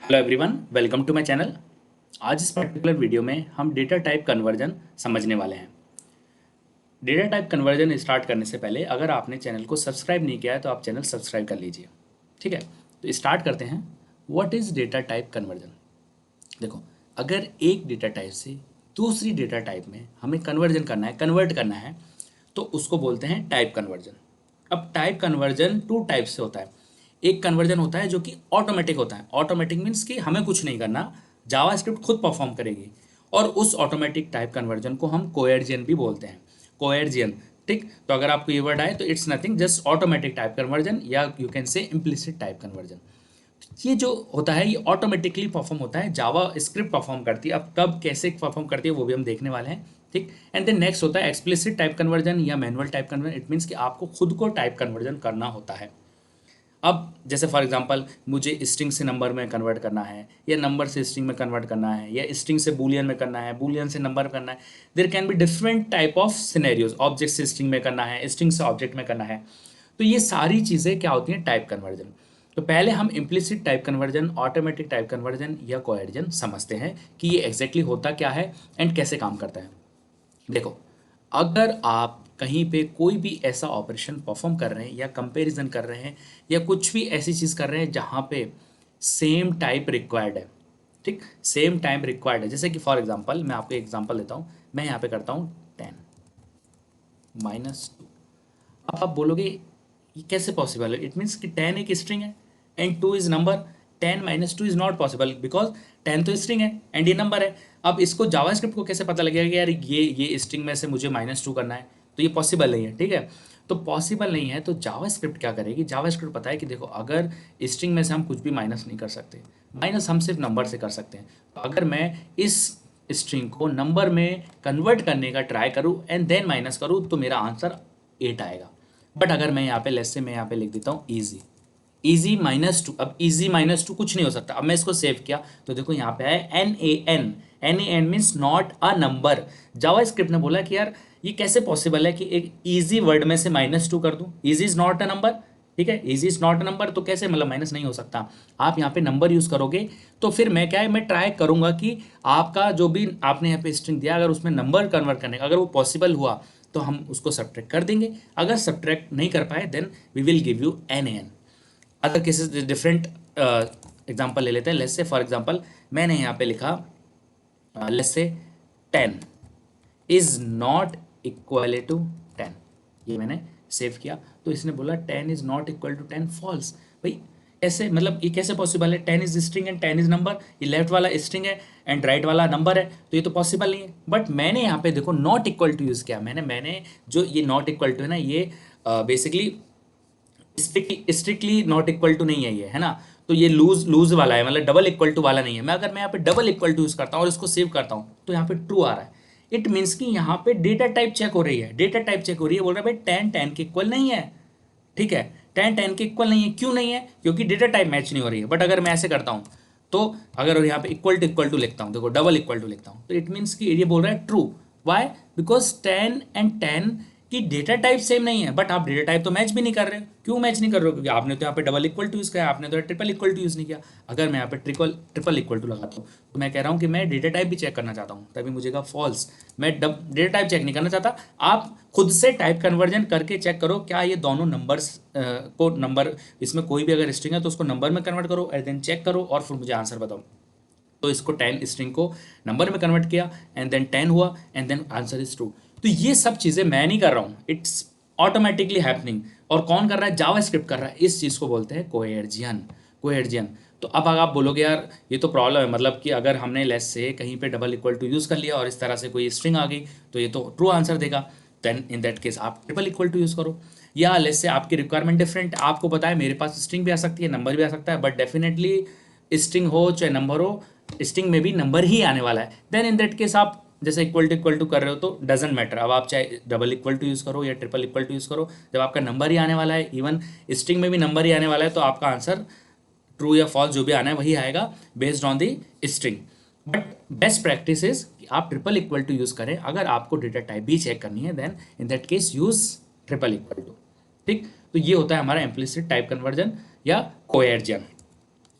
Hello everyone, welcome to my channel. आज इस particular video में हम डेटा टाइप कन्वर्जन समझने वाले हैं। डेटा टाइप कन्वर्जन स्टार्ट करने से पहले अगर आपने चैनल को सब्सक्राइब नहीं किया है तो आप चैनल सब्सक्राइब कर लीजिए। ठीक है, तो स्टार्ट करते हैं। What is data type conversion? देखो, अगर एक डेटा टाइप से दूसरी डेटा टाइप में हमें कन्वर्जन करना है, कन्वर्ट करना है, तो उसको बोलते हैं टाइप कन्वर्जन। अब टाइप कन्वर्जन टू टाइप से होता है। एक कन्वर्जन होता है जो कि ऑटोमेटिक होता है। ऑटोमेटिक मीन्स कि हमें कुछ नहीं करना, जावास्क्रिप्ट खुद परफॉर्म करेगी। और उस ऑटोमेटिक टाइप कन्वर्जन को हम कोएर्जियन भी बोलते हैं। कोएर्जियन, ठीक। तो अगर आपको ये वर्ड आए तो it's nothing just automatic type conversion, या you can say implicit type conversion. ये जो होता है ये ऑटोमेटिकली परफॉर्म होता है, जावा स्क्रिप्ट परफॉर्म करती है। अब कब कैसे परफॉर्म करती है वो भी हम देखने वाले हैं, ठीक। एंड देन नेक्स्ट होता है एक्सप्लिसिट टाइप कन्वर्जन या manual type conversion. It means कि आपको खुद को टाइप कन्वर्जन करना होता है। अब जैसे फॉर एग्जांपल मुझे स्ट्रिंग से नंबर में कन्वर्ट करना है, या नंबर से स्ट्रिंग में कन्वर्ट करना है, या स्ट्रिंग से बूलियन में करना है, बूलियन से नंबर करना है। There can be different type of scenarios. Object से स्ट्रिंग में करना है, स्ट्रिंग से ऑब्जेक्ट में करना है। तो ये सारी चीज़ें क्या होती हैं? Type conversion. तो पहले हम implicit type conversion, automatic type conversion या कोएर्जन समझते हैं कि ये एग्जैक्टली होता क्या है एंड कैसे काम करता है। देखो, अगर आप कहीं पे कोई भी ऐसा ऑपरेशन परफॉर्म कर रहे हैं या कंपैरिजन कर रहे हैं या कुछ भी ऐसी चीज़ कर रहे हैं जहाँ पे सेम टाइप रिक्वायर्ड है, ठीक, सेम टाइप रिक्वायर्ड है। जैसे कि फॉर एग्जांपल मैं आपको एग्जांपल देता हूँ। मैं यहाँ पे करता हूँ 10 - 2। अब आप बोलोगे ये कैसे पॉसिबल है? इट मीन्स कि 10 एक स्ट्रिंग है and 2 is number. 10 - 2 is not possible because 10 तो स्ट्रिंग है एंड ये नंबर है। अब इसको जावास्क्रिप्ट को कैसे पता लगेगा कि यार ये स्ट्रिंग में से मुझे -2 करना है? तो ये पॉसिबल नहीं है, ठीक है। तो पॉसिबल नहीं है तो जावास्क्रिप्ट क्या करेगी? जावास्क्रिप्ट पता है कि देखो, अगर स्ट्रिंग में से हम कुछ भी माइनस नहीं कर सकते, माइनस हम सिर्फ नंबर से कर सकते हैं। तो अगर मैं इस स्ट्रिंग को नंबर में कन्वर्ट करने का ट्राई करूँ एंड देन माइनस करूँ तो मेरा आंसर 8 आएगा। बट अगर मैं यहाँ पे लेट्स से मैं यहाँ पे लिख देता हूँ इजी, इजी -2। अब इजी -2 कुछ नहीं हो सकता। अब मैं इसको सेव किया तो देखो यहाँ पे है NaN। NaN means not a number. Java script ने बोला कि यार ये कैसे पॉसिबल है कि एक इजी वर्ड में से -2 कर दूं? Easy is not a number, ठीक है। Easy is not a number तो कैसे, मतलब माइनस नहीं हो सकता। आप यहाँ पे नंबर यूज करोगे तो फिर मैं क्या है, मैं ट्राई करूंगा कि आपका जो भी आपने यहाँ पे स्ट्रिंग दिया अगर उसमें नंबर कन्वर्ट करने का अगर वो पॉसिबल हुआ तो हम उसको सब्ट्रैक्ट कर देंगे। अगर सब्ट्रैक्ट नहीं कर पाए then we will give you NaN। Other cases different example ले लेते हैं। लेट्स से फॉर एग्जांपल मैंने यहाँ पे लिखा let's say 10 is not equal to 10। ये मैंने सेव किया तो इसने बोला 10 is not equal to 10, false. भाई ऐसे, मतलब ये कैसे पॉसिबल है? 10 is string and 10 is number. ये लेफ्ट वाला स्ट्रिंग है एंड राइट वाला नंबर है, तो ये तो पॉसिबल नहीं है। बट मैंने यहाँ पे देखो नॉट इक्वल टू यूज किया। मैंने जो ये नॉट इक्वल टू है ना, ये basically strictly not equal to नहीं है ये, है ना। तो ये लूज लूज वाला है, मतलब डबल इक्वल टू वाला नहीं है। अगर मैं यहाँ पे डबल इक्वल टू यूज करता हूँ और इसको सेव करता हूँ तो यहाँ पे ट्रू आ रहा है। इट मीन्स कि यहाँ पे डेटा टाइप चेक हो रही है। डेटा टाइप चेक हो रही है, बोल रहा है भाई 10 के इक्वल नहीं है, ठीक है। 10 के इक्वल नहीं है, क्यों नहीं है? क्योंकि डेटा टाइप मैच नहीं हो रही है। बट अगर मैं ऐसे करता हूँ तो अगर यहाँ पे इक्वल टू लिखता हूँ, देखो डबल इक्वल टू लिखता हूँ, तो इट मीन्स कि ये बोल रहा है ट्रू। वाई? बिकॉज 10 की डेटा टाइप सेम नहीं है। बट आप डेटा टाइप तो मैच भी नहीं कर रहे हो। क्यों मैच नहीं कर रहे हो? क्योंकि आपने तो यहाँ पे डबल इक्वल टू यूज़ किया, आपने तो ट्रिपल इक्वल टू यूज़ नहीं किया। अगर मैं यहाँ पे ट्रिपल इक्वल टू लगाता हूँ तो मैं कह रहा हूँ कि मैं डेटा टाइप भी चेक करना चाहता हूँ, तभी मुझे कहा फॉल्स। मैं डेटा टाइप चेक नहीं करना चाहता। आप खुद से टाइप कन्वर्जन करके चेक करो क्या ये दोनों नंबर्स को नंबर, इसमें कोई भी अगर स्ट्रिंग है तो उसको नंबर में कन्वर्ट करो एंड देन चेक करो और फिर मुझे आंसर बताओ। तो इसको 10 स्ट्रिंग को नंबर में कन्वर्ट किया एंड देन 10 हुआ and then answer is true. तो ये सब चीज़ें मैं नहीं कर रहा हूँ, इट्स ऑटोमेटिकली हैपनिंग। और कौन कर रहा है? जावा स्क्रिप्ट कर रहा है। इस चीज़ को बोलते हैं कोएर्जियन। कोएर्जियन। तो अब अगर आप बोलोगे यार ये तो प्रॉब्लम है, मतलब कि अगर हमने लेस से कहीं पे डबल इक्वल टू यूज़ कर लिया और इस तरह से कोई स्ट्रिंग आ गई तो ये तो ट्रू आंसर देगा। देन इन दैट केस आप ट्रिपल इक्वल टू यूज़ करो। या लेस से आपकी रिक्वायरमेंट डिफरेंट, आपको पता है मेरे पास स्ट्रिंग भी आ सकती है, नंबर भी आ सकता है, बट डेफिनेटली स्ट्रिंग हो चाहे नंबर हो, स्ट्रिंग में भी नंबर ही आने वाला है। देन इन दैट केस आप जैसे इक्वल टू कर रहे हो तो डजेंट मैटर। अब आप चाहे डबल इक्वल टू यूज़ करो या ट्रिपल इक्वल टू यूज़ करो, जब आपका नंबर ही आने वाला है, इवन स्ट्रिंग में भी नंबर ही आने वाला है, तो आपका आंसर ट्रू या फॉल्स जो भी आना है वही आएगा based on the string. But best practice is कि आप ट्रिपल इक्वल टू यूज़ करें। अगर आपको डेटा टाइप भी चेक करनी है then in that case use triple equal to, ठीक। तो ये होता है हमारा इम्प्लिसिट टाइप कन्वर्जन या coercion.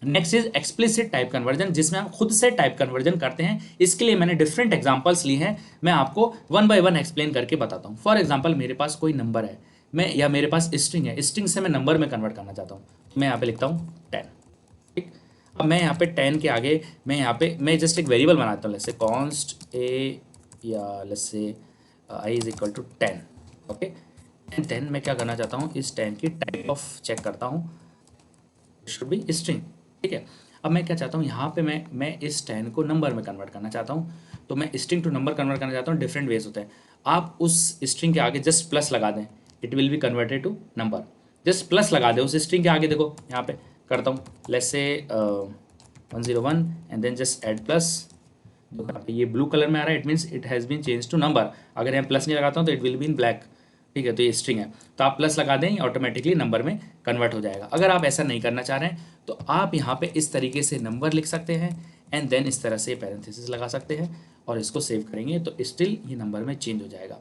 Next is explicit type conversion, जिसमें हम खुद से टाइप कन्वर्जन करते हैं। इसके लिए मैंने डिफरेंट एग्जांपल्स ली हैं, मैं आपको वन बाय वन एक्सप्लेन करके बताता हूँ। फॉर एग्जांपल मेरे पास कोई नंबर है, मैं या मेरे पास स्ट्रिंग है, स्ट्रिंग से मैं नंबर में कन्वर्ट करना चाहता हूँ। मैं यहाँ पे लिखता हूँ 10, ठीक। अब मैं यहाँ पे 10 के आगे मैं यहाँ पे मैं जस्ट एक वेरिएबल बनाता हूँ, जैसे कॉन्स्ट ए या let's say I is equal to 10, okay. And then मैं क्या करना चाहता हूँ, इस 10 की टाइप ऑफ चेक करता हूँ, शुड बी स्ट्रिंग, ठीक है। अब मैं क्या चाहता हूँ, यहाँ पे मैं इस 10 को नंबर में कन्वर्ट करना चाहता हूँ। तो मैं स्ट्रिंग टू नंबर कन्वर्ट करना चाहता हूँ, डिफरेंट वेज होते हैं। आप उस स्ट्रिंग के आगे जस्ट प्लस लगा दें, it will be converted to number. Just plus लगा दें उस स्ट्रिंग के आगे, देखो यहाँ पे करता हूँ, let's say 101 and then just add plus. ये ब्लू कलर में आ रहा है, it means it has been change to number. अगर यहाँ प्लस नहीं लगाता हूँ तो it will be in black, ठीक है। तो ये स्ट्रिंग है, तो आप प्लस लगा दें, ऑटोमेटिकली नंबर में कन्वर्ट हो जाएगा। अगर आप ऐसा नहीं करना चाह रहे हैं तो आप यहाँ पे इस तरीके से नंबर लिख सकते हैं एंड देन इस तरह से पैरेंथेसिस लगा सकते हैं और इसको सेव करेंगे तो स्टिल ये नंबर में चेंज हो जाएगा।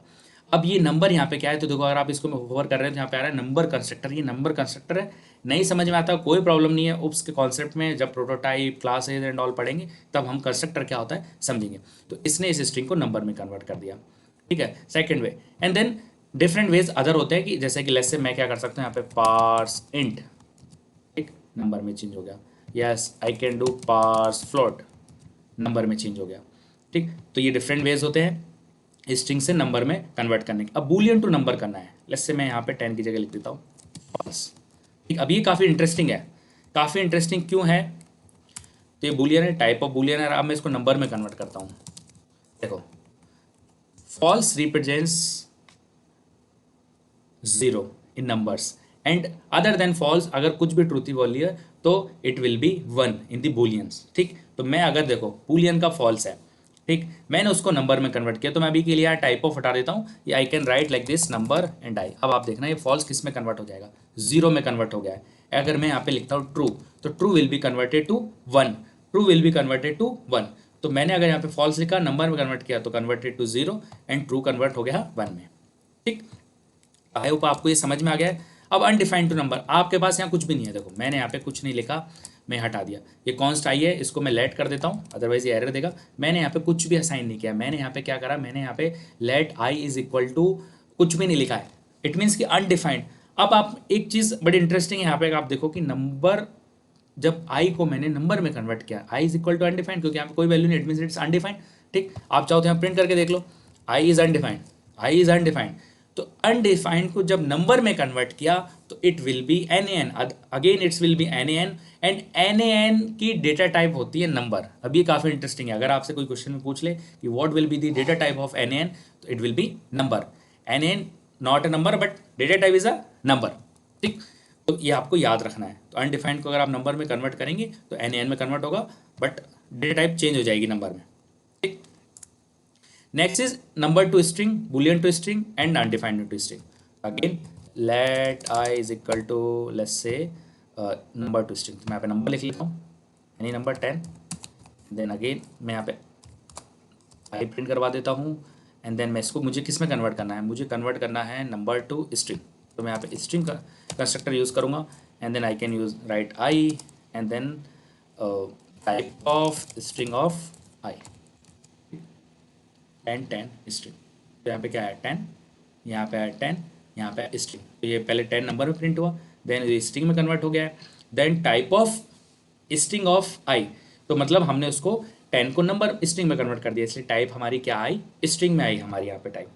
अब ये नंबर यहाँ पे क्या है, तो देखो अगर आप इसको होवर कर रहे हैं तो यहाँ पे आ रहा है नंबर कंस्ट्रक्टर। ये नंबर कंस्ट्रक्टर है, नहीं समझ में आता कोई प्रॉब्लम नहीं है। उप्स के कॉन्सेप्ट में जब प्रोटोटाइप क्लासेज एंड ऑल पढ़ेंगे तब हम कंस्ट्रक्टर क्या होता है समझेंगे। तो इसने इस स्ट्रिंग को नंबर में कन्वर्ट कर दिया, ठीक है, second way. And then different ways other होते हैं कि जैसे कि लेट्स से मैं क्या कर सकता हूँ यहाँ पे पार्स इंट, ठीक, नंबर में चेंज हो गया। Yes I can do parse float, number में चेंज हो गया, ठीक। तो ये डिफरेंट वेज होते हैं स्ट्रिंग से नंबर में कन्वर्ट करने के। अब बूलियन टू नंबर करना है, लेट्स से मैं यहाँ पे 10 की जगह लिख देता हूँ फॉल्स, ठीक। अब ये काफ़ी इंटरेस्टिंग है, काफ़ी इंटरेस्टिंग क्यों है, तो ये बूलियन है, टाइप ऑफ बूलियन है। अब मैं इसको नंबर में कन्वर्ट करता हूँ, देखो false represents 0 in numbers and other than false, अगर कुछ भी ट्रूथ वैल्यू है तो it will be 1 in the booleans, ठीक। तो मैं अगर देखो बूलियन का फॉल्स है, ठीक, मैंने उसको नंबर में कन्वर्ट किया, तो मैं अभी के लिए टाइप ऑफ हटा देता हूँ, ये आई can right like this number and I. अब आप देखना ये फॉल्स किस में कन्वर्ट हो जाएगा, 0 में कन्वर्ट हो गया है। अगर मैं यहाँ पे लिखता हूँ ट्रू, तो true will be converted to 1, true will be converted to 1। तो मैंने अगर यहाँ पे फॉल्स लिखा, नंबर में कन्वर्ट किया तो converted to 0 and true convert हो गया 1 में, ठीक। आई होप आपको ये समझ में आ गया है। अब अनडिफाइंड टू नंबर, आपके पास यहाँ कुछ भी नहीं है, देखो मैंने यहाँ पे कुछ नहीं लिखा, मैं हटा दिया। ये कॉन्स्ट आई है, इसको मैं लेट कर देता हूँ, अदरवाइज ये एरर देगा। मैंने यहाँ पे कुछ भी असाइन नहीं किया, मैंने यहाँ पे क्या करा, मैंने यहाँ पे let I is equal to कुछ भी नहीं लिखा है, इट मीन्स कि अनडिफाइंड। अब आप एक चीज़ बड़ी इंटरेस्टिंग है यहाँ पे, आप देखो कि नंबर जब आई को मैंने नंबर में कन्वर्ट किया, आई इज इक्वल टू अनडिफाइंड, क्योंकि यहाँ पे कोई वैल्यू नहीं, इट मीन्स इट्स अनडिफाइंड, ठीक। आप चाहो तो यहाँ प्रिंट करके देख लो, I is undefined, I is undefined. तो अनडिफाइंड को जब नंबर में कन्वर्ट किया तो it will be N N, again it's will be N N and N N की डेटा टाइप होती है नंबर। अब ये काफ़ी इंटरेस्टिंग है, अगर आपसे कोई क्वेश्चन में पूछ ले कि what will be the data type of N N, तो it will be number. N N not a number but data type is a number, ठीक। तो ये आपको याद रखना है। तो अनडिफाइंड को अगर आप नंबर में कन्वर्ट करेंगे तो एन एन में कन्वर्ट होगा, बट डेटा टाइप चेंज हो जाएगी नंबर में, ठीक। Next is number to string, boolean to string and undefined to string. Again let I is equal to let's say number to string, तो मैं यहाँ पे नंबर लिख लेता हूँ, यानी नंबर 10। देन अगेन मैं यहाँ पे आई प्रिंट करवा देता हूँ एंड देन मैं इसको, मुझे किस में कन्वर्ट करना है, मुझे कन्वर्ट करना है नंबर टू स्ट्रिंग। तो मैं यहाँ पे स्ट्रिंग का कंस्ट्रक्टर यूज़ करूँगा and then I can use write I and then type of string of I and 10 string. तो यहाँ पे क्या है 10, यहाँ पे है 10, यहाँ पे है स्ट्रिंग। तो ये पहले 10 नंबर में प्रिंट हुआ, देन ये स्ट्रिंग में कन्वर्ट हो गया है। Then type of string of I, तो मतलब हमने उसको 10 को नंबर स्ट्रिंग में कन्वर्ट कर दिया, इसलिए टाइप हमारी क्या आई, स्ट्रिंग में आई हमारी यहाँ पे टाइप,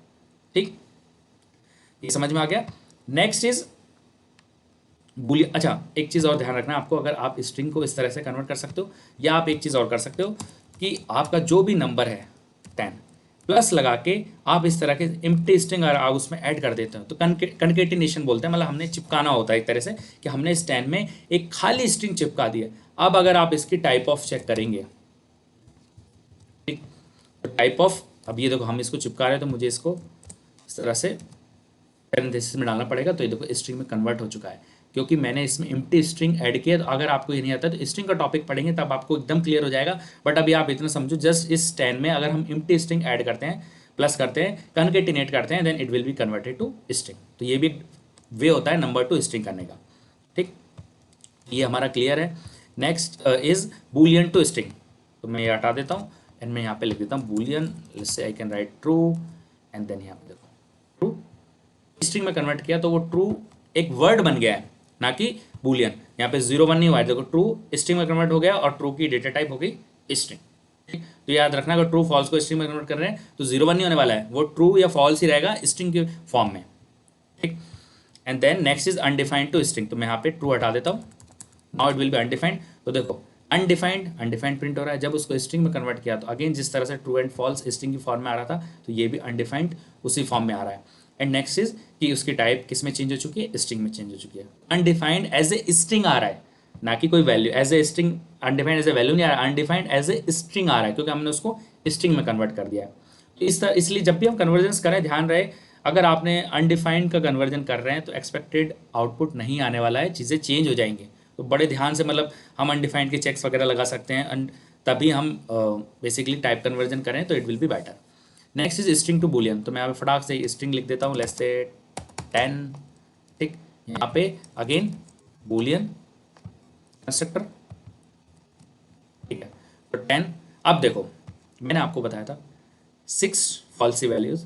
ठीक। ये समझ में आ गया। Next is Boolean. अच्छा एक चीज़ और ध्यान रखना आपको, अगर आप स्ट्रिंग को इस तरह से कन्वर्ट कर सकते हो, या आप एक चीज़ और कर सकते हो कि आपका जो भी नंबर है 10 प्लस लगा के आप इस तरह के एम्प्टी स्ट्रिंग आप उसमें ऐड कर देते हो, तो कनकेटिनेशन बोलते हैं, मतलब हमने चिपकाना होता है एक तरह से, कि हमने इस 10 में एक खाली स्ट्रिंग चिपका दी है। अब अगर आप इसकी टाइप ऑफ चेक करेंगे, ठीक, तो टाइप ऑफ, अब ये देखो हम इसको चिपका रहे हैं तो मुझे इसको इस तरह से पैरेंथेसिस में डालना पड़ेगा। तो ये देखो स्ट्रिंग में कन्वर्ट हो चुका है, क्योंकि मैंने इसमें एम्प्टी स्ट्रिंग ऐड किया। तो अगर आपको ये नहीं आता तो स्ट्रिंग का टॉपिक पढ़ेंगे तब आपको एकदम क्लियर हो जाएगा। बट अभी आप इतना समझो, जस्ट इस 10 में अगर हम एम्प्टी स्ट्रिंग ऐड करते हैं, प्लस करते हैं, कनकेटिनेट करते हैं, then it will be converted to string. तो ये भी वे होता है नंबर टू स्ट्रिंग करने का, ठीक। ये हमारा क्लियर है। Next is boolean to string, तो मैं ये हटा देता हूँ एंड मैं यहाँ पे लिख देता हूँ boolean, let's say I can write true and then यहाँ पे देखो ट्रू, स्ट्रिंग में कन्वर्ट किया तो वो ट्रू एक वर्ड बन गया है, ना कि बूलियन। यहाँ पे 0 1 नहीं हुआ है, देखो ट्रू स्ट्रिंग में कन्वर्ट हो गया और ट्रू की डेटा टाइप हो गई स्ट्रिंग। ठीक, तो याद रखना अगर ट्रू फॉल्स को स्ट्रिंग में कन्वर्ट कर रहे हैं तो 0 1 नहीं होने वाला है, वो ट्रू या फॉल्स ही रहेगा स्ट्रिंग के फॉर्म में। ठीक, and then next is undefined to string, तो मैं यहाँ पे ट्रू हटा देता हूँ, now it will be undefined. तो देखो अनडिफाइंड प्रिंट हो रहा है, जब उसको स्ट्रिंग में कन्वर्ट किया तो अगेन जिस तरह से ट्रू एंड फॉल्स स्ट्रिंग की फॉर्म में आ रहा था तो ये भी अनडिफाइंड उसी फॉर्म में आ रहा है। एंड नेक्स्ट इज कि उसकी टाइप किस में चेंज हो चुकी है, स्ट्रिंग में चेंज हो चुकी है। अनडिफाइंड एज ए स्ट्रिंग आ रहा है, ना कि कोई value as a string, undefined as a value नहीं आ रहा है, अनडिफाइंड एज ए स्ट्रिंग आ रहा है क्योंकि हमने उसको स्ट्रिंग में कन्वर्ट कर दिया है। तो इस तरह इसलिए जब भी हम कन्वर्जन्स करें ध्यान रहे, अगर आपने अनडिफाइंड का कन्वर्जन कर रहे हैं तो एक्सपेक्टेड आउटपुट नहीं आने वाला है, चीज़ें चेंज हो जाएंगी। तो बड़े ध्यान से मतलब हम अनडिफाइंड के चेक्स वगैरह लगा सकते हैं तभी हम बेसिकली टाइप कन्वर्जन करें तो it will be better. Next is string to boolean, तो मैं यहाँ पे फटाक से स्ट्रिंग लिख देता हूँ, लेट्स से 10। ठीक, यहाँ पे अगेन बूलियन कंस्ट्रक्टर, ठीक है, तो 10। अब देखो मैंने आपको बताया था 6 फॉल्सी वैल्यूज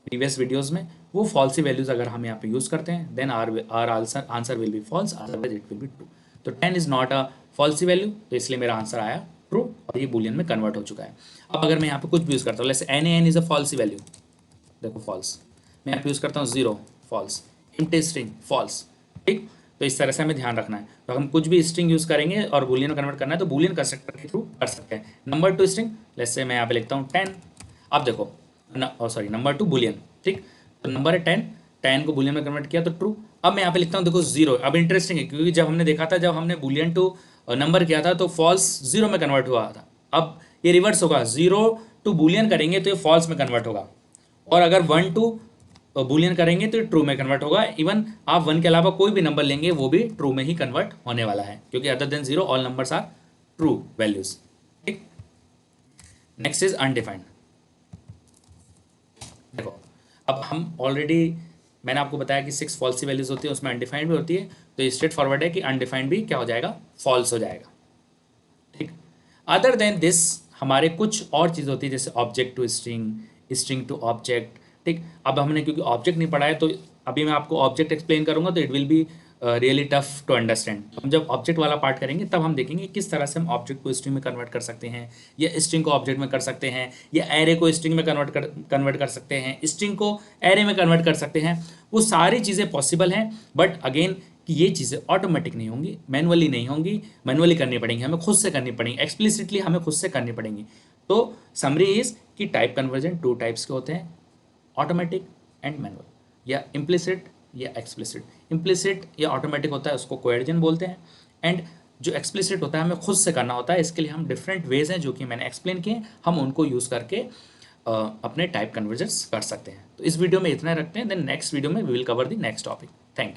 प्रीवियस वीडियोस में, वो फॉल्सी वैल्यूज अगर हम यहाँ पे यूज करते हैं then our answer will be false, otherwise it will be true. तो 10 is not a falsy value, तो इसलिए मेरा आंसर आया ट्रू और ये बूलियन में कन्वर्ट हो चुका है। अब अगर मैं यहाँ पे कुछ भी यूज करता हूँ, जैसे N is a falsy value, देखो फॉल्स, मैं यहाँ पे यूज करता हूँ 0 फॉल्स, एम्प्टी स्ट्रिंग फॉल्स। ठीक, तो इस तरह से हमें ध्यान रखना है। तो हम कुछ भी स्ट्रिंग यूज करेंगे और बूलियन में कन्वर्ट करना है तो बूलियन कंस्ट्रक्टर के थ्रू कर सकते हैं। Number two string, let's say मैं यहाँ पे लिखता हूँ 10। अब देखो सॉरी नंबर टू बूलियन, ठीक, तो नंबर है 10 को बूलियन में कन्वर्ट किया तो ट्रू। अब मैं यहाँ पे लिखता हूँ देखो 0। अब इंटरेस्टिंग है क्योंकि जब हमने देखा था, जब हमने बूलियन टू नंबर किया था तो फॉल्स 0 में कन्वर्ट हुआ था। अब ये रिवर्स होगा, 0 टू बूलियन करेंगे तो ये फॉल्स में कन्वर्ट होगा, और अगर 1 टू बूलियन करेंगे तो ट्रू में कन्वर्ट होगा। इवन आप 1 के अलावा कोई भी नंबर लेंगे वो भी ट्रू में ही कन्वर्ट होने वाला है, क्योंकि other than 0 all numbers are true values. ठीक, नेक्स्ट इज अनडिफाइंड। देखो अब हम ऑलरेडी, मैंने आपको बताया कि 6 फॉल्सी वैल्यूज होती है, उसमें अनडिफाइंड भी होती है, तो ये स्ट्रेट फॉरवर्ड है कि अनडिफाइंड भी क्या हो जाएगा, फॉल्स हो जाएगा। ठीक, अदर देन दिस हमारे कुछ और चीज़ होती है जैसे object to string, string to object. ठीक, अब हमने क्योंकि ऑब्जेक्ट नहीं पढ़ा है तो अभी मैं आपको ऑब्जेक्ट एक्सप्लेन करूंगा तो it will be really tough to understand. हम जब ऑब्जेक्ट वाला पार्ट करेंगे तब हम देखेंगे किस तरह से हम ऑब्जेक्ट को स्ट्रिंग में कन्वर्ट कर सकते हैं, या स्ट्रिंग को ऑब्जेक्ट में कर सकते हैं, या एरे को स्ट्रिंग में कन्वर्ट कर सकते हैं, स्ट्रिंग को एरे में कन्वर्ट कर सकते हैं। वो सारी चीज़ें पॉसिबल हैं, बट अगेन कि ये चीज़ें ऑटोमेटिक नहीं होंगी, मैनुअली नहीं होंगी, मैनुअली करनी पड़ेंगी, हमें खुद से करनी पड़ेंगी, एक्सप्लिसिटली हमें खुद से करनी पड़ेंगी। तो समरी इज कि टाइप कन्वर्जन 2 टाइप्स के होते हैं, ऑटोमेटिक एंड मैनुअल, या इम्प्लिसिट या एक्सप्लिसिट। इम्प्लिसिट या ऑटोमेटिक होता है उसको कोएर्जन बोलते हैं, एंड जो एक्सप्लिसिट होता है हमें खुद से करना होता है। इसके लिए हम डिफरेंट वेज हैं जो कि मैंने एक्सप्लेन किए, हम उनको यूज़ करके अपने टाइप कन्वर्जन्स कर सकते हैं। तो इस वीडियो में इतना रखते हैं, देन नेक्स्ट वीडियो में we will cover the next topic. Thank you.